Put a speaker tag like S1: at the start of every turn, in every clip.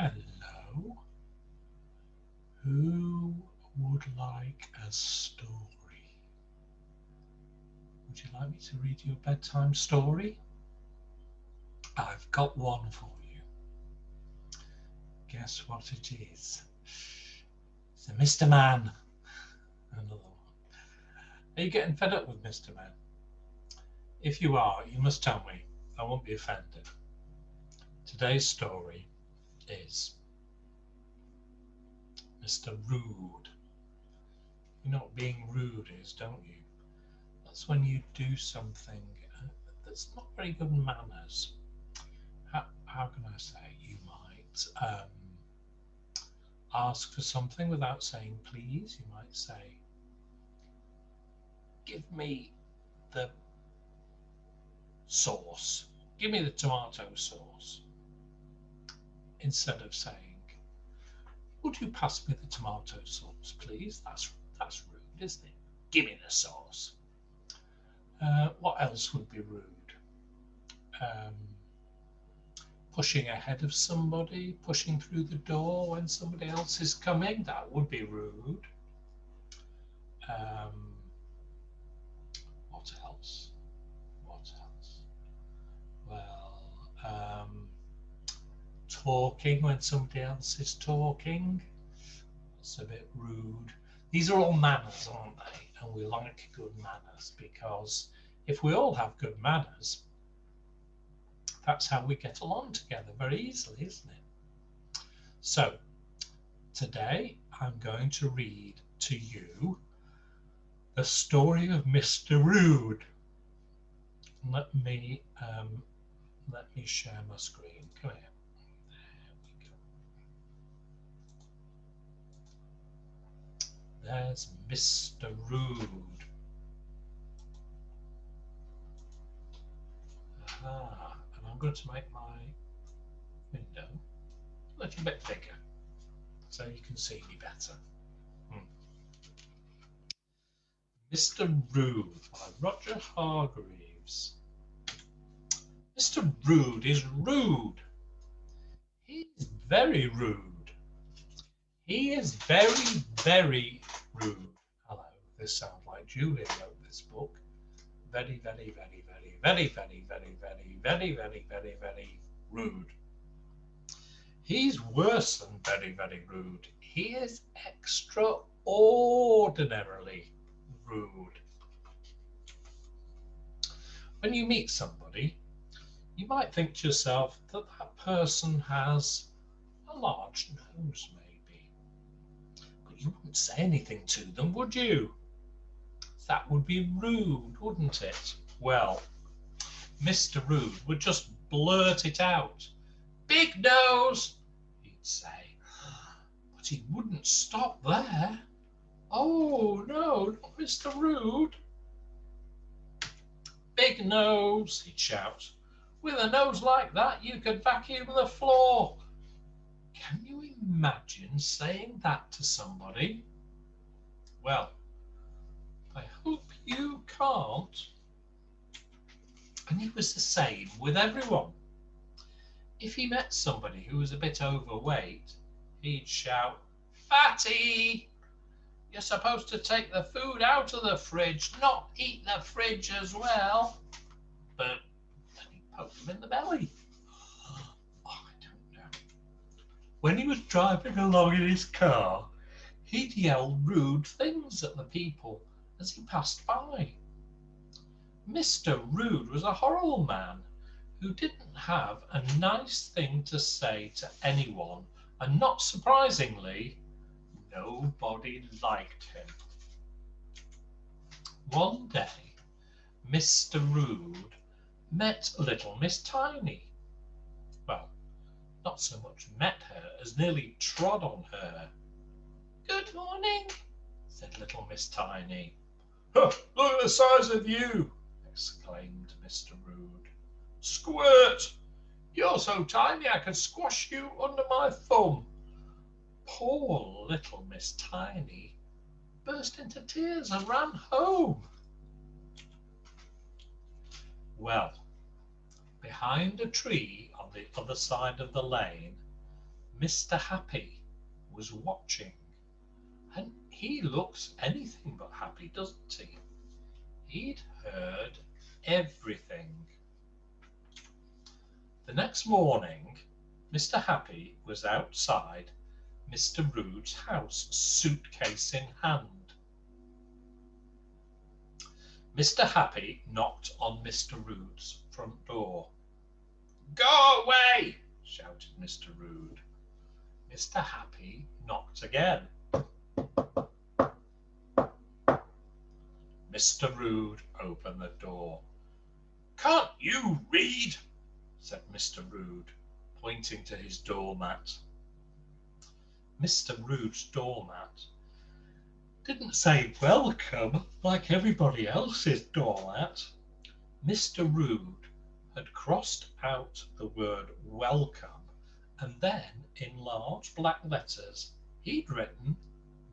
S1: Hello. Who would like a story? Would you like me to read you a bedtime story? I've got one for you. Guess what it is? It's a Mr. Man. Another one. Are you getting fed up with Mr. Man? If you are, you must tell me. I won't be offended. Today's story is Mr. Rude. You know what being rude is, don't you? That's when you do something that's not very good manners. How can I say? You might ask for something without saying please. You might say, give me the sauce. Give me the tomato sauce. Instead of saying, would you pass me the tomato sauce, please? That's rude, isn't it? Give me the sauce. What else would be rude? Pushing ahead of somebody, pushing through the door when somebody else is coming, that would be rude. What else? What else? Well, talking when somebody else is talking, that's a bit rude. These are all manners, aren't they? And we like good manners because if we all have good manners, that's how we get along together very easily, isn't it? So today I'm going to read to you the story of Mr. Rude. Let me share my screen. Come here. There we go. There's Mr. Rude. Aha. And I'm going to make my window a little bit bigger so you can see me better. Mr. Rude by Roger Hargreaves. Mr. Rude is rude. He's very rude. He is very, very rude. Hello, this sounds like Julia wrote this book. Very, very, very, very, very, very, very, very, very, very, very, very rude. He's worse than very, very rude. He is extraordinarily rude. When you meet somebody, you might think to yourself that that person has a large nose, maybe. But you wouldn't say anything to them, would you? That would be rude, wouldn't it? Well, Mr. Rude would just blurt it out. Big nose, he'd say. But he wouldn't stop there. Oh, no, not Mr. Rude. Big nose, he'd shout. With a nose like that, you could vacuum the floor. Can you imagine saying that to somebody? Well, I hope you can't. And he was the same with everyone. If he met somebody who was a bit overweight, he'd shout, Fatty! You're supposed to take the food out of the fridge, not eat the fridge as well. But then he'd poke him in the belly. Oh, I don't know. When he was driving along in his car, he'd yell rude things at the people as he passed by. Mr. Rude was a horrible man who didn't have a nice thing to say to anyone, and not surprisingly, nobody liked him. One day, Mr. Rude met little Miss Tiny. Well, not so much met her as nearly trod on her. Good morning, said little Miss Tiny. Look at the size of you, exclaimed Mr. Rude. Squirt! You're so tiny I could squash you under my thumb. Poor little Miss Tiny burst into tears and ran home. Well, behind a tree on the other side of the lane, Mr. Happy was watching, and he looks anything but happy, doesn't he? He'd heard everything. The next morning, Mr. Happy was outside Mr. Rude's house, suitcase in hand. Mr. Happy knocked on Mr. Rude's front door. "Go away!" shouted Mr. Rude. Mr. Happy knocked again. Mr. Rude opened the door. "Can't you read?" said Mr. Rude, pointing to his doormat. Mr. Rude's doormat didn't say welcome like everybody else's doormat. Mr. Rude had crossed out the word welcome, and then in large black letters he'd written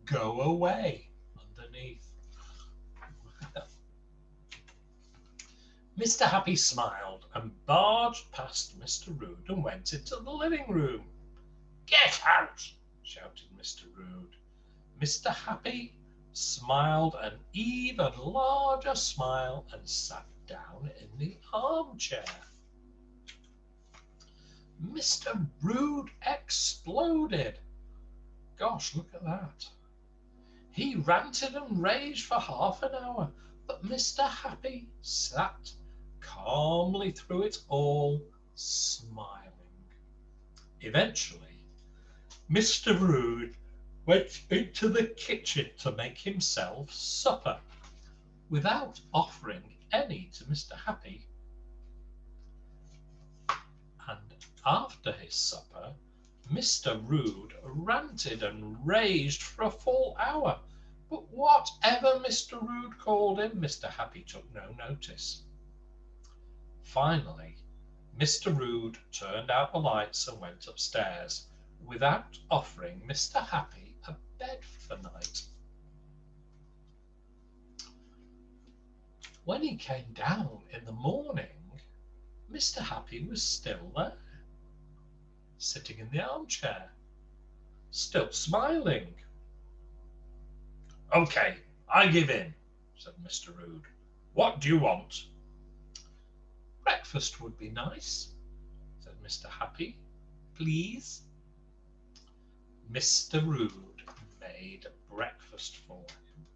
S1: "Go away" underneath. Mr. Happy smiled and barged past Mr. Rude and went into the living room. "Get out!" shouted Mr. Rude. Mr. Happy smiled an even larger smile and sat down in the armchair. Mr. Rude exploded. Gosh, look at that. He ranted and raged for half an hour, but Mr. Happy sat calmly through it all, smiling. Eventually, Mr. Rude went into the kitchen to make himself supper, without offering any to Mr. Happy. And after his supper, Mr. Rude ranted and raged for a full hour, but whatever Mr. Rude called him, Mr. Happy took no notice. Finally, Mr. Rude turned out the lights and went upstairs, without offering Mr. Happy a bed for the night. When he came down in the morning, Mr. Happy was still there, sitting in the armchair, still smiling. "Okay, I give in," said Mr. Rude. "What do you want?" "Breakfast would be nice," said Mr. Happy. "Please." Mr. Rude made breakfast for him.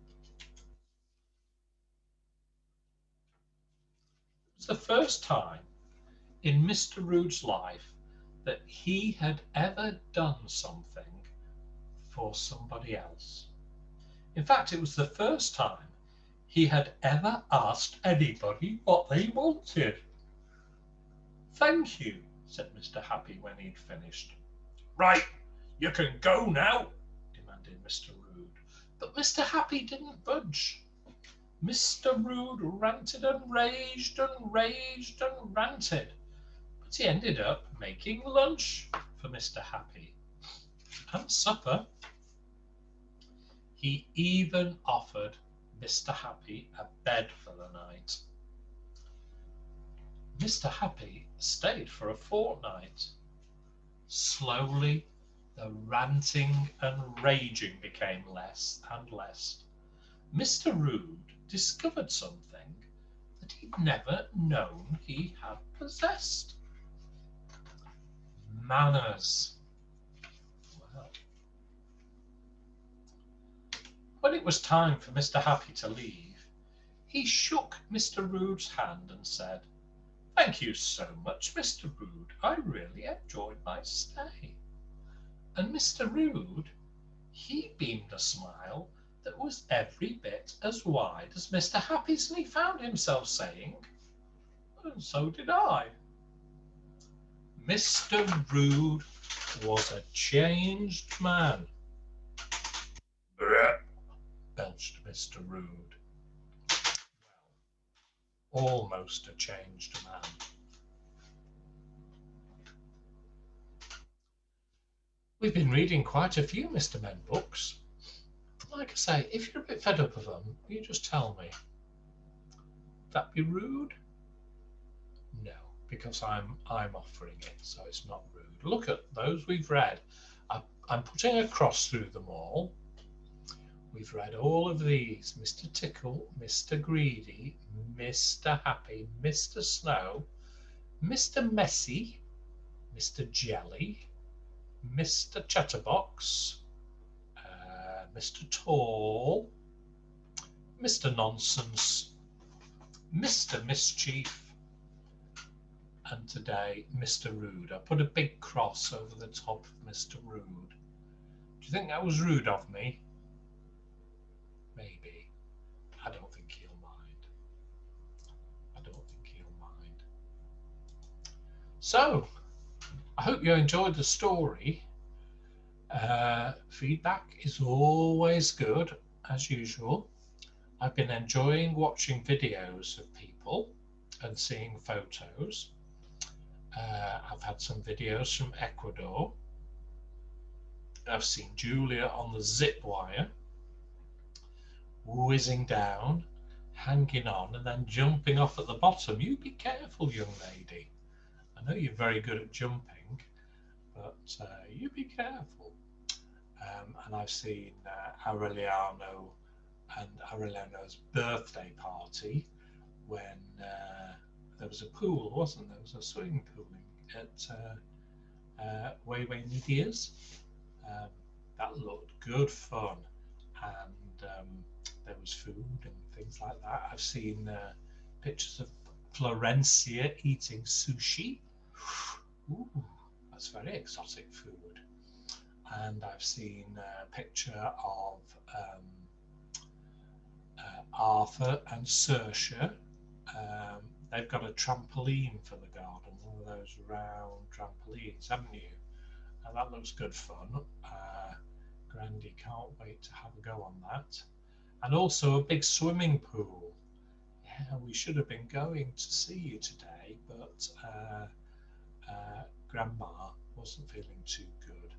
S1: It was the first time in Mr. Rude's life that he had ever done something for somebody else. In fact, it was the first time he had ever asked anybody what they wanted. "Thank you," said Mr. Happy when he'd finished. "Right, you can go now," demanded Mr. Rude. But Mr. Happy didn't budge. Mr. Rude ranted and raged and raged and ranted, but he ended up making lunch for Mr. Happy and supper. He even offered Mr. Happy a bed for the night. Mr. Happy stayed for a fortnight. Slowly, the ranting and raging became less and less. Mr. Rude discovered something that he'd never known he had possessed: manners. Well, when it was time for Mr. Happy to leave, he shook Mr. Rude's hand and said, "Thank you so much, Mr. Rude. I really enjoyed my stay." And Mr. Rude, he beamed a smile that was every bit as wide as Mr. Happy's, and he found himself saying, "And so did I." Mr. Rude was a changed man. "Bleh," belched Mr. Rude. Well, almost a changed man. We've been reading quite a few Mr. Men books. Like I say, if you're a bit fed up of them, you just tell me. Would that be rude? No, because I'm offering it, so it's not rude. Look at those we've read. I'm putting a cross through them all. We've read all of these: Mr. Tickle, Mr. Greedy, Mr. Happy, Mr. Snow, Mr. Messy, Mr. Jelly, Mr. Chatterbox, Mr. Tall, Mr. Nonsense, Mr. Mischief, and today Mr. Rude. I put a big cross over the top of Mr. Rude. Do you think that was rude of me? Maybe. I don't think he'll mind. I don't think he'll mind. So, I hope you enjoyed the story. Feedback is always good, as usual. I've been enjoying watching videos of people and seeing photos. I've had some videos from Ecuador. I've seen Julia on the zip wire, whizzing down, hanging on, and then jumping off at the bottom. You be careful, young lady. I know you're very good at jumping, but you be careful. And I've seen Aureliano and Aureliano's birthday party when there was a pool, wasn't there? There was a swimming pool at Way Nidia's. That looked good fun, and there was food and things like that. I've seen pictures of Florencia eating sushi. Ooh, that's very exotic food. And I've seen a picture of Arthur and Saoirse. They've got a trampoline for the garden, one of those round trampolines, haven't you? And that looks good fun. Grandy can't wait to have a go on that. And also a big swimming pool. Yeah, we should have been going to see you today, but Grandma wasn't feeling too good.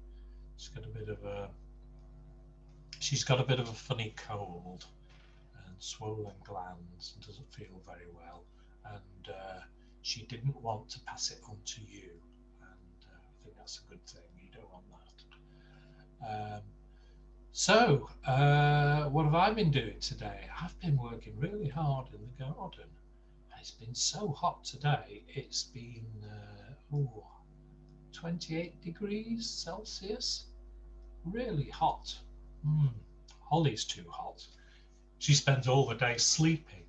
S1: She's got a bit of a funny cold and swollen glands and doesn't feel very well. And she didn't want to pass it on to you. And I think that's a good thing. You don't want that. So, what have I been doing today? I've been working really hard in the garden. It's been so hot today. It's been 28 degrees Celsius. Really hot. Holly's too hot. She spends all the day sleeping.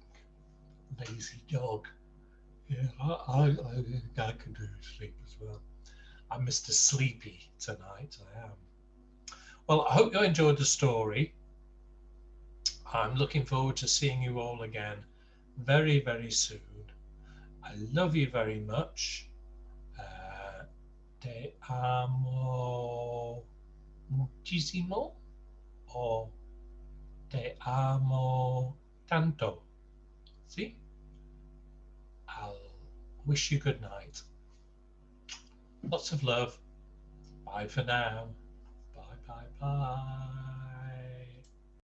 S1: Lazy dog. Yeah, I can do sleep as well. I'm Mr. Sleepy tonight. I am. Well, I hope you enjoyed the story. I'm looking forward to seeing you all again very, very soon. I love you very much. Te amo muchísimo or te amo tanto. See? I'll wish you good night. Lots of love. Bye for now. Bye, bye, bye.